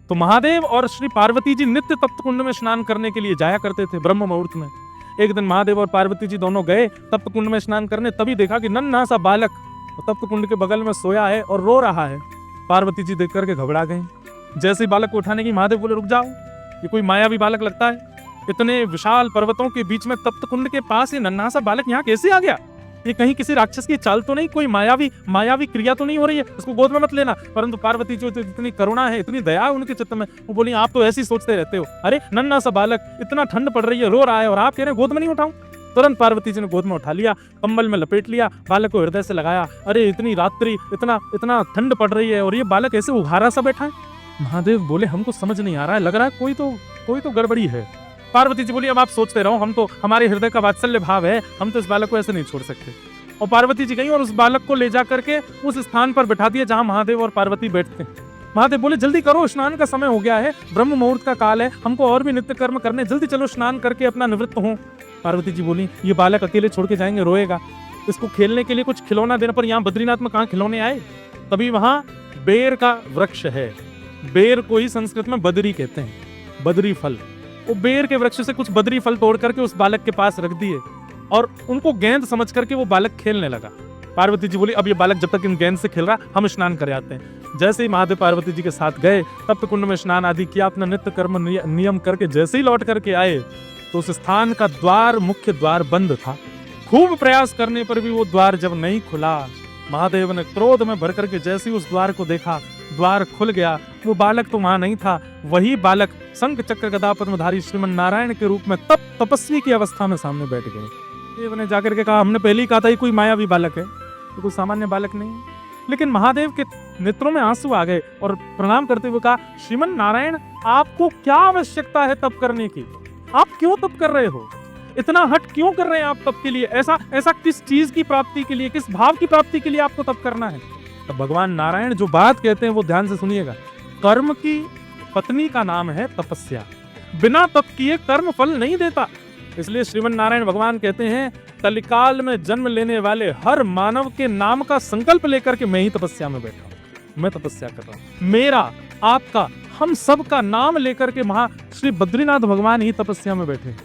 तो महादेव और श्री पार्वती जी नित्य तप्त कुंड में स्नान करने के लिए जाया करते थे ब्रह्म मुहूर्त में। एक दिन महादेव और पार्वती जी दोनों गए तप्त कुंड में स्नान करने, तभी देखा कि नन्हा सा बालक तप्त कुंड के बगल में सोया है और रो रहा है। पार्वती जी देख करके घबरा गई। जैसे ही बालक को उठाने की, महादेव बोले रुक जाओ, ये कोई मायावी बालक लगता है, इतने विशाल पर्वतों के बीच में तप्त कुंड के पास ये नन्हा सा बालक यहाँ कैसे आ गया? ये कहीं किसी राक्षस की चाल तो नहीं, कोई मायावी क्रिया तो नहीं हो रही है, इसको गोद में मत लेना। परंतु पार्वती जो इतनी करुणा है, इतनी दया है उनके चित्त में, वो बोली आप तो ऐसे ही सोचते रहते हो, अरे नन्हा सा बालक, इतना ठंड पड़ रही है, रो रहा है और आप कह रहे हैं गोद में नहीं उठाऊं। तुरंत पार्वती जी ने गोद में उठा लिया, कंबल में लपेट लिया, बालक को हृदय से लगाया। अरे इतनी रात्रि, इतना ठंड पड़ रही है और ये बालक ऐसे उघारा सा बैठा है। महादेव बोले हमको समझ नहीं आ रहा है, लग रहा है कोई तो गड़बड़ी है। पार्वती जी बोली अब आप सोचते रहो, हम तो, हमारे हृदय का वात्सल्य भाव है, हम तो इस बालक को ऐसे नहीं छोड़ सकते। और पार्वती जी गई और उस बालक को ले जा करके उस स्थान पर बिठा दिया जहां महादेव और पार्वती बैठते हैं। महादेव बोले जल्दी करो, स्नान का समय हो गया है, ब्रह्म मुहूर्त का काल है, हमको और भी नित्य कर्म करने, जल्दी चलो स्नान करके अपना निवृत्त हो। पार्वती जी बोली ये बालक अकेले छोड़ के जाएंगे, रोएगा, इसको खेलने के लिए कुछ खिलौना देने पर, यहाँ बद्रीनाथ में कहाँ खिलौने आए। तभी वहां बेर का वृक्ष है, बेर को ही संस्कृत में बदरी कहते हैं, बदरी फल। वो बेर के वृक्ष से कुछ बदरी फल तोड़ करके उस बालक के पास रख दिए और उनको गेंद समझ करके वो बालक खेलने लगा। पार्वती जी बोली अब ये बालक जब तक इन गेंद से खेल रहा, हम स्नान कर आते हैं। जैसे ही महादेव पार्वती जी के साथ गए, तप्त कुंड में स्नान आदि किया, अपना नित्य कर्म नियम करके जैसे ही लौट करके आए तो उस स्थान का द्वार, मुख्य द्वार बंद था। खूब प्रयास करने पर भी वो द्वार जब नहीं खुला, महादेव ने क्रोध में भर करके जैसे ही उस द्वार को देखा, द्वार खुल गया। वो बालक तो वहां नहीं था, वही बालक शंख चक्र गदा पद्मधारी श्रीमन नारायण के रूप में तपस्वी की अवस्था में सामने बैठ गए। देव ने जाकर के कहा हमने पहले ही कहा था ये कोई मायावी बालक है, ये कोई सामान्य बालक नहीं है। लेकिन महादेव के नेत्रों में आंसू आ गए और प्रणाम करते हुए कहा श्रीमन नारायण आपको क्या आवश्यकता है तप करने की, आप क्यों तप कर रहे हो, इतना हट क्यों कर रहे हैं आप तप के लिए, ऐसा किस चीज की प्राप्ति के लिए, किस भाव की प्राप्ति के लिए आपको तप करना है। तो भगवान नारायण जो बात कहते हैं वो ध्यान से सुनिएगा। कर्म की पत्नी का नाम है तपस्या, बिना तप किए कर्म फल नहीं देता। इसलिए श्रीमन नारायण भगवान कहते हैं कलिकाल में जन्म लेने वाले हर मानव के नाम का संकल्प लेकर के मैं ही तपस्या में बैठा हूं, मैं तपस्या कर रहा हूं। मेरा, आपका, हम सब का नाम लेकर के श्री बद्रीनाथ भगवान ही तपस्या में बैठे।